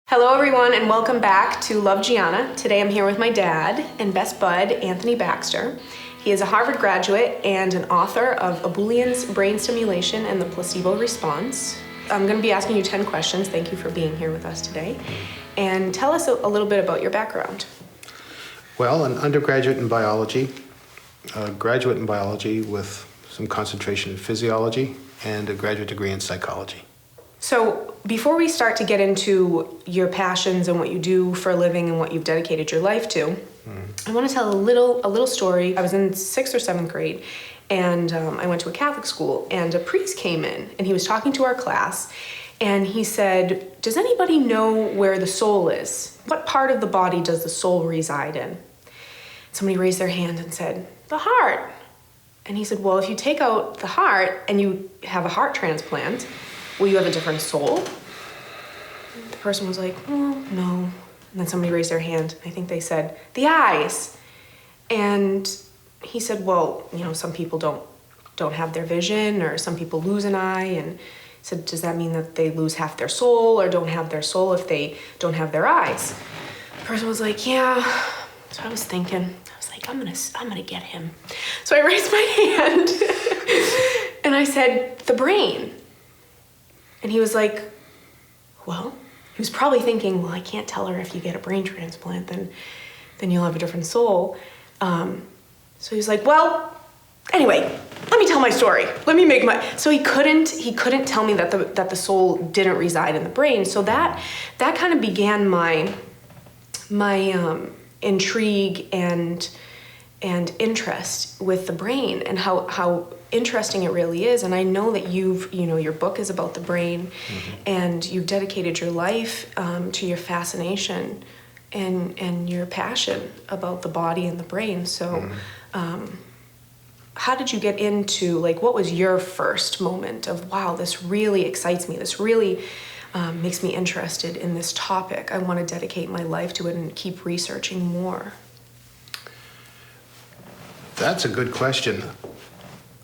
Hello everyone and welcome back to Love Gianna. Today I'm here with my dad and best bud, Anthony Baxter. He is a Harvard graduate and an author of Aboulian's Brain Stimulation and the Placebo Response. I'm going to be asking you 10 questions. Thank you for being here with us today. And tell us a little bit about your background. Well, an undergraduate in biology, a graduate in biology with some concentration in physiology, and a graduate degree in psychology. So before we start to get into your passions and what you do for a living and what you've dedicated your life to, I want to tell a little story. I was in 6th or 7th grade, and I went to a Catholic school, and a priest came in, and he was talking to our class, and he said, "Does anybody know where the soul is? What part of the body does the soul reside in?" Somebody raised their hand and said, "The heart." And he said, "Well, if you take out the heart and you have a heart transplant, will you have a different soul?" The person was like, "Well, no." And then somebody raised their hand. I think they said, "The eyes." And he said, "Well, some people don't have their vision, or some people lose an eye." And he said, "Does that mean that they lose half their soul or don't have their soul if they don't have their eyes?" The person was like, "Yeah." So I was thinking, I was like, I'm gonna get him. So I raised my hand and I said, "The brain." And he was like, "Well," he was probably thinking, "Well, I can't tell her if you get a brain transplant, then you'll have a different soul." So he was like, "Well, anyway, let me tell my story. Let me make my..." So he couldn't tell me that the soul didn't reside in the brain. So that kind of began my intrigue and interest with the brain and how interesting it really is. And I know that your book is about the brain, and you've dedicated your life to your fascination and your passion about the body and the brain. So how did you get into, what was your first moment of, wow, this really excites me, this really makes me interested in this topic, I want to dedicate my life to it and keep researching more? That's a good question.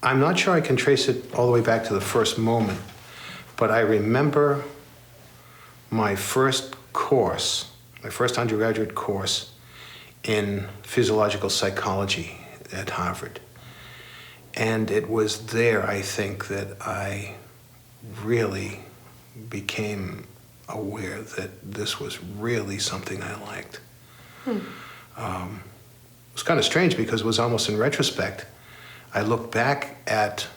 I'm not sure I can trace it all the way back to the first moment, but I remember my first undergraduate course in physiological psychology at Harvard. And it was there, I think, that I really became aware that this was really something I liked. It was kind of strange because it was almost in retrospect. I look back at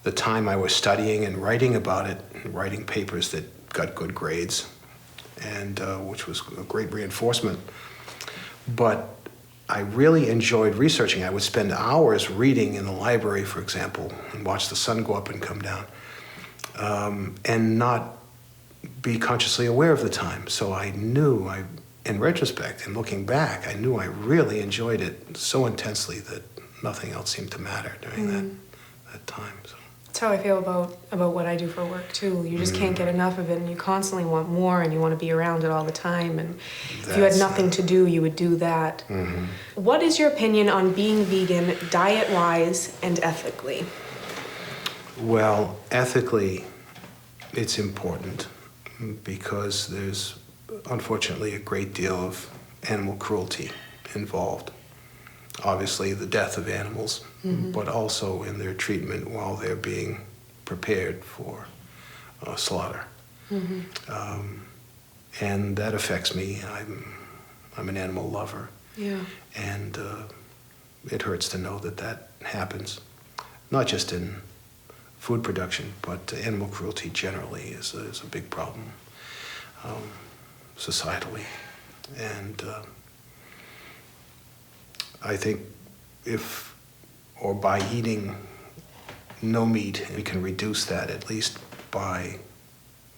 the time I was studying and writing about it, and writing papers that got good grades, and which was a great reinforcement. But I really enjoyed researching. I would spend hours reading in the library, for example, and watch the sun go up and come down, and not be consciously aware of the time. So I knew, in retrospect and looking back, I knew I really enjoyed it so intensely that nothing else seemed to matter during that time. So. That's how I feel about what I do for work too. You just can't get enough of it, and you constantly want more, and you want to be around it all the time. And if you had nothing to do, you would do that. What is your opinion on being vegan, diet-wise and ethically? Well, ethically, it's important because there's unfortunately a great deal of animal cruelty involved. Obviously, the death of animals, but also in their treatment while they're being prepared for slaughter. And that affects me. I'm an animal lover. Yeah. And it hurts to know that happens, not just in food production, but animal cruelty generally is a big problem societally. And I think by eating no meat, we can reduce that at least by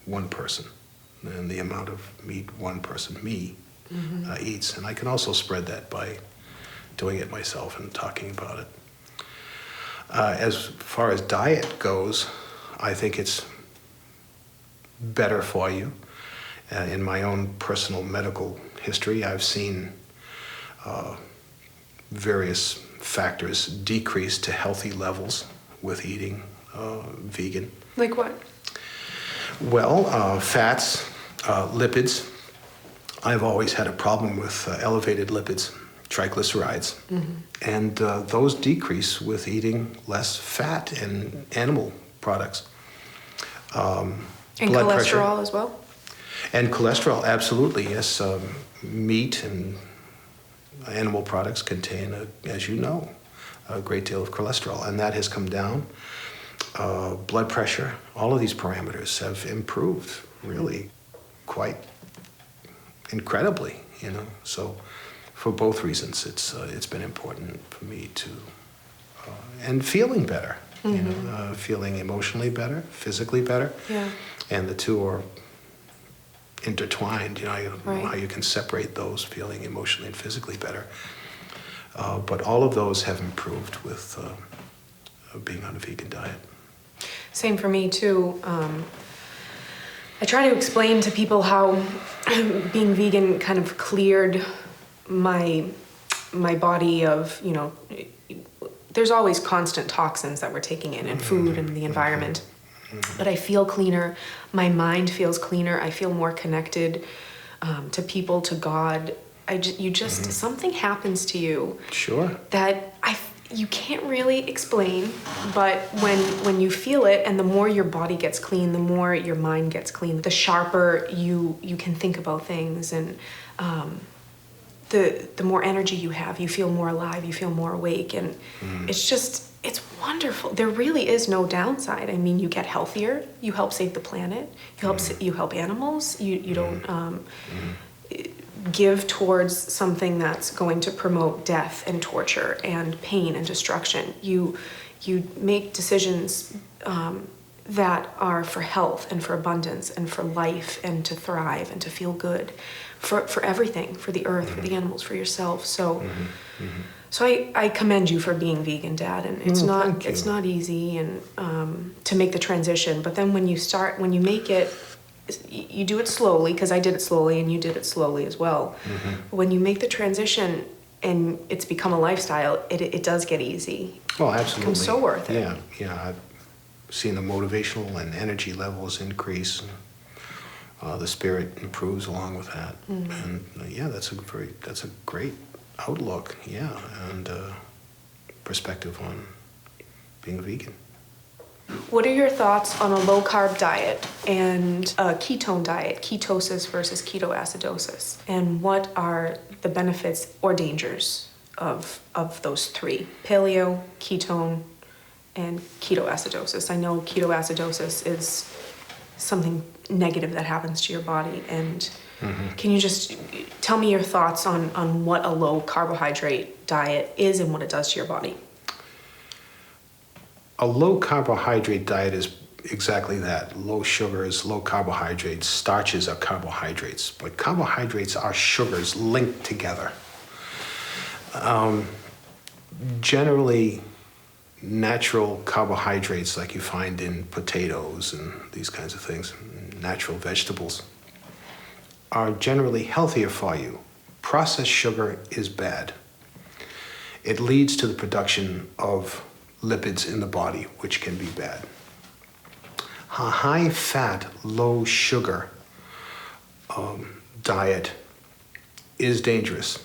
one person, and the amount of meat one person, me, eats. And I can also spread that by doing it myself and talking about it. As far as diet goes, I think it's better for you. In my own personal medical history, I've seen various factors decrease to healthy levels with eating vegan. Like what? Well, fats Lipids. I've always had a problem with elevated lipids, triglycerides. And those decrease with eating less fat and animal products. And Blood cholesterol pressure. as well? And cholesterol, absolutely, yes. Meat and animal products contain, as you know, a great deal of cholesterol, and that has come down. Blood pressure, all of these parameters have improved really quite incredibly, you know. So for both reasons, it's been important for me to, and feeling better, you know, feeling emotionally better, physically better. Yeah. And the two are intertwined, you know, I don't know Right. how you can separate those, feeling emotionally and physically better. But all of those have improved with being on a vegan diet. Same for me too. I try to explain to people how being vegan kind of cleared my body of, you know, there's always constant toxins that we're taking in and food and the environment. But I feel cleaner. My mind feels cleaner. I feel more connected to people, to God. Something happens to you Sure. that you can't really explain, but when you feel it, and the more your body gets clean, the more your mind gets clean, the sharper you can think about things, and the more energy you have, you feel more alive, you feel more awake, and it's wonderful. There really is no downside. I mean, you get healthier, you help save the planet, you help animals, you don't give towards something that's going to promote death and torture and pain and destruction. You make decisions that are for health and for abundance and for life and to thrive and to feel good, for everything, for the earth, for the animals, for yourself. So I commend you for being vegan, Dad, and it's not easy and to make the transition. But then when you make it, you do it slowly, because I did it slowly and you did it slowly as well. When you make the transition and it's become a lifestyle, it does get easy. Oh, absolutely. It becomes so worth it. Yeah. I've seen the motivational and energy levels increase. The spirit improves along with that. And yeah, that's a great outlook. Yeah, and perspective on being vegan. What are your thoughts on a low-carb diet and a ketone diet, ketosis versus ketoacidosis? And what are the benefits or dangers of those three? Paleo, ketone, and ketoacidosis. I know ketoacidosis is something negative that happens to your body. And can you just tell me your thoughts on what a low-carbohydrate diet is and what it does to your body? A low carbohydrate diet is exactly that. Low sugars, low carbohydrates. Starches are carbohydrates, but carbohydrates are sugars linked together. Generally, natural carbohydrates like you find in potatoes and these kinds of things, natural vegetables, are generally healthier for you. Processed sugar is bad. It leads to the production of lipids in the body, which can be bad. A high-fat, low-sugar diet is dangerous.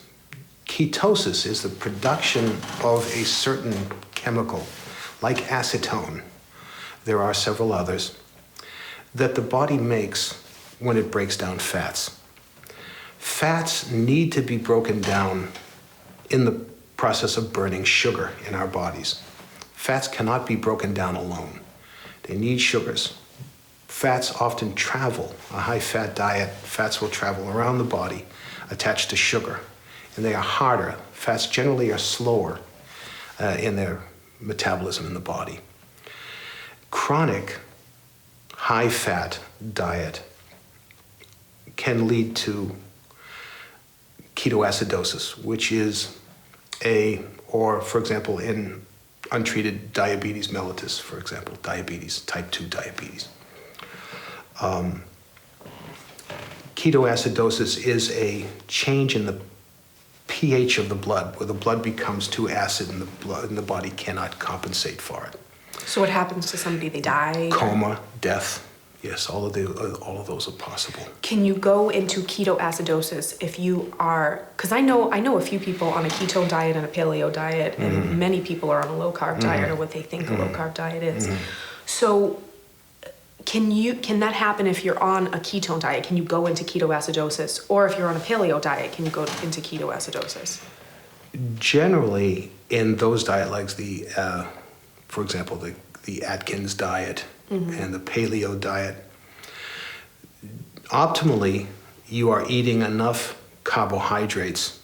Ketosis is the production of a certain chemical, like acetone. There are several others that the body makes when it breaks down fats. Fats need to be broken down in the process of burning sugar in our bodies. Fats cannot be broken down alone. They need sugars. Fats often travel. A high-fat diet, fats will travel around the body attached to sugar, and they are harder. Fats generally are slower in their metabolism in the body. Chronic high-fat diet can lead to ketoacidosis, which is or for example, in untreated diabetes mellitus, for example, diabetes, type 2 diabetes. Ketoacidosis is a change in the pH of the blood, where the blood becomes too acid and the body cannot compensate for it. So what happens to somebody? They die? Coma, death, Yes, all of those are possible. Can you go into ketoacidosis if you are, because I know a few people on a keto diet and a paleo diet, and many people are on a low carb diet or what they think a low carb diet is. So can that happen if you're on a ketone diet? Can you go into ketoacidosis? Or if you're on a paleo diet, can you go into ketoacidosis? Generally, in those diet legs, for example, the Atkins diet and the paleo diet, optimally, you are eating enough carbohydrates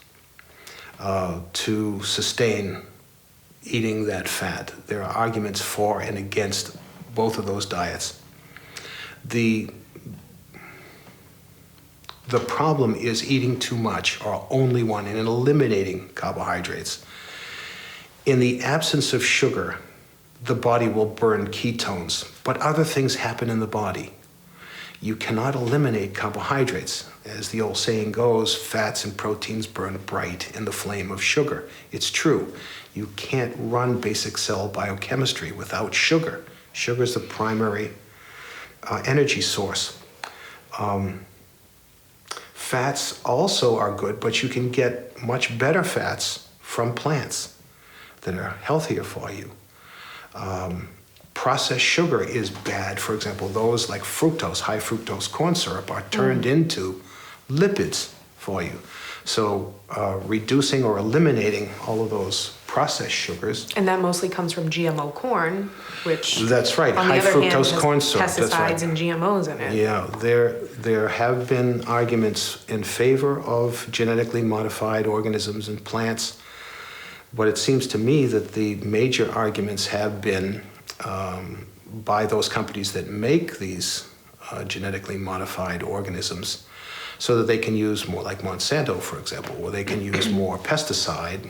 to sustain eating that fat. There are arguments for and against both of those diets. The problem is eating too much or only one and eliminating carbohydrates. In the absence of sugar, the body will burn ketones, but other things happen in the body. You cannot eliminate carbohydrates. As the old saying goes, fats and proteins burn bright in the flame of sugar. It's true. You can't run basic cell biochemistry without sugar. Sugar is the primary energy source. Fats also are good, but you can get much better fats from plants that are healthier for you. Processed sugar is bad. For example, those like fructose, high fructose corn syrup, are turned into lipids for you. So reducing or eliminating all of those processed sugars. And that mostly comes from GMO corn, which that's right, on high the other fructose hand, corn has syrup. pesticides That's right. and GMOs in it. Yeah, there have been arguments in favor of genetically modified organisms and plants, but it seems to me that the major arguments have been by those companies that make these genetically modified organisms, so that they can use more, like Monsanto, for example, where they can use more pesticide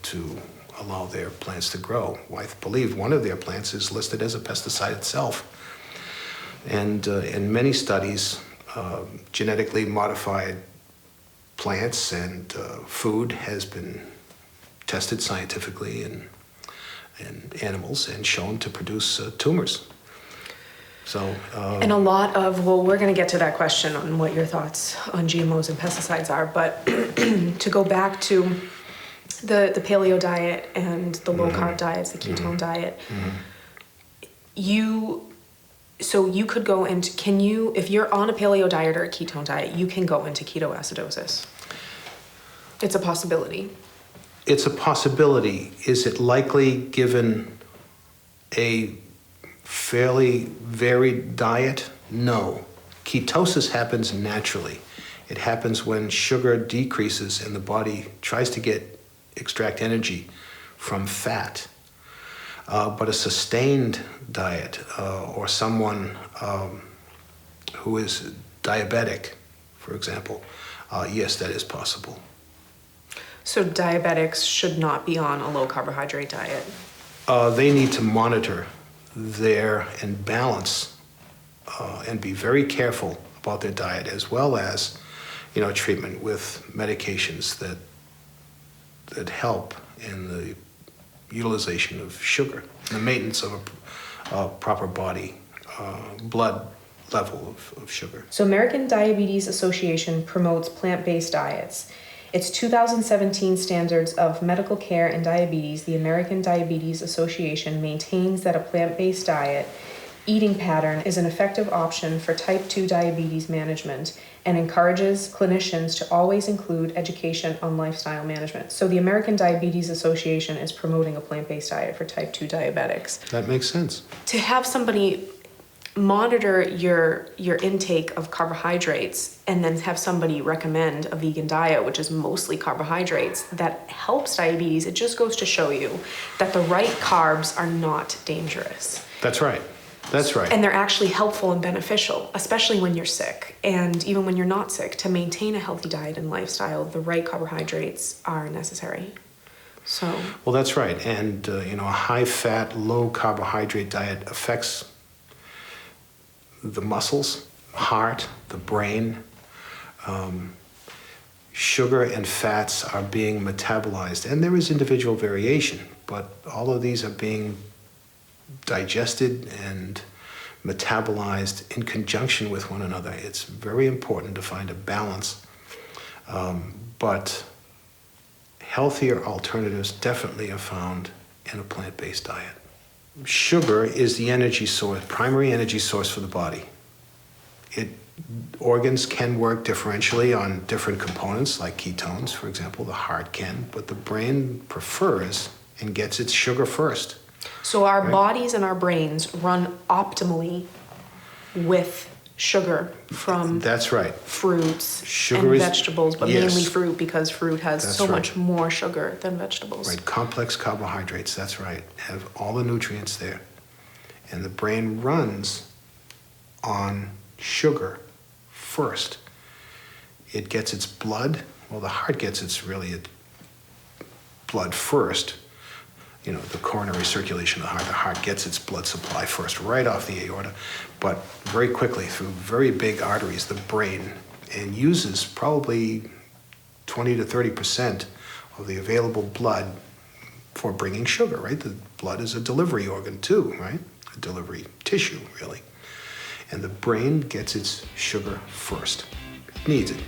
to allow their plants to grow. I believe one of their plants is listed as a pesticide itself. And in many studies, genetically modified plants and food has been tested scientifically in animals and shown to produce tumors. So, and a lot of, well, we're going to get to that question on what your thoughts on GMOs and pesticides are, but to go back to the paleo diet and the low carb diets, the ketone diet, you could go into, if you're on a paleo diet or a ketone diet, you can go into ketoacidosis. It's a possibility. It's a possibility. Is it likely given a fairly varied diet? No. Ketosis happens naturally. It happens when sugar decreases and the body tries to extract energy from fat. But a sustained diet or someone who is diabetic, for example, yes, that is possible. So diabetics should not be on a low carbohydrate diet? They need to monitor and balance and be very careful about their diet, as well as treatment with medications that help in the utilization of sugar, the maintenance of a proper body blood level of sugar. So American Diabetes Association promotes plant-based diets. Its 2017 Standards of Medical Care in Diabetes, the American Diabetes Association maintains that a plant-based diet eating pattern is an effective option for type 2 diabetes management and encourages clinicians to always include education on lifestyle management. So the American Diabetes Association is promoting a plant-based diet for type 2 diabetics. That makes sense. To have somebody monitor your intake of carbohydrates and then have somebody recommend a vegan diet, which is mostly carbohydrates, that helps diabetes, it just goes to show you that the right carbs are not dangerous. That's right. That's right. And they're actually helpful and beneficial, especially when you're sick. And even when you're not sick, to maintain a healthy diet and lifestyle, the right carbohydrates are necessary. So. Well, that's right. And, a high-fat, low-carbohydrate diet affects the muscles, heart, the brain. Sugar and fats are being metabolized, and there is individual variation, but all of these are being digested and metabolized in conjunction with one another. It's very important to find a balance, but healthier alternatives definitely are found in a plant-based diet. Sugar is the energy source, primary energy source for the body. Organs can work differentially on different components, like ketones, for example. The heart can, but the brain prefers and gets its sugar first. So our Right. bodies and our brains run optimally with sugar from That's right. fruits Sugar and is- vegetables, but yes. mainly fruit, because fruit has That's so right. much more sugar than vegetables. Right, complex carbohydrates, that's right, have all the nutrients there. And the brain runs on sugar first. It gets its blood, well, the heart gets its blood first. You know, the coronary circulation of the heart gets its blood supply first, right off the aorta, but very quickly through very big arteries, the brain, and uses probably 20 to 30% of the available blood for bringing sugar, right? The blood is a delivery organ too, right? A delivery tissue, really. And the brain gets its sugar first. It needs it.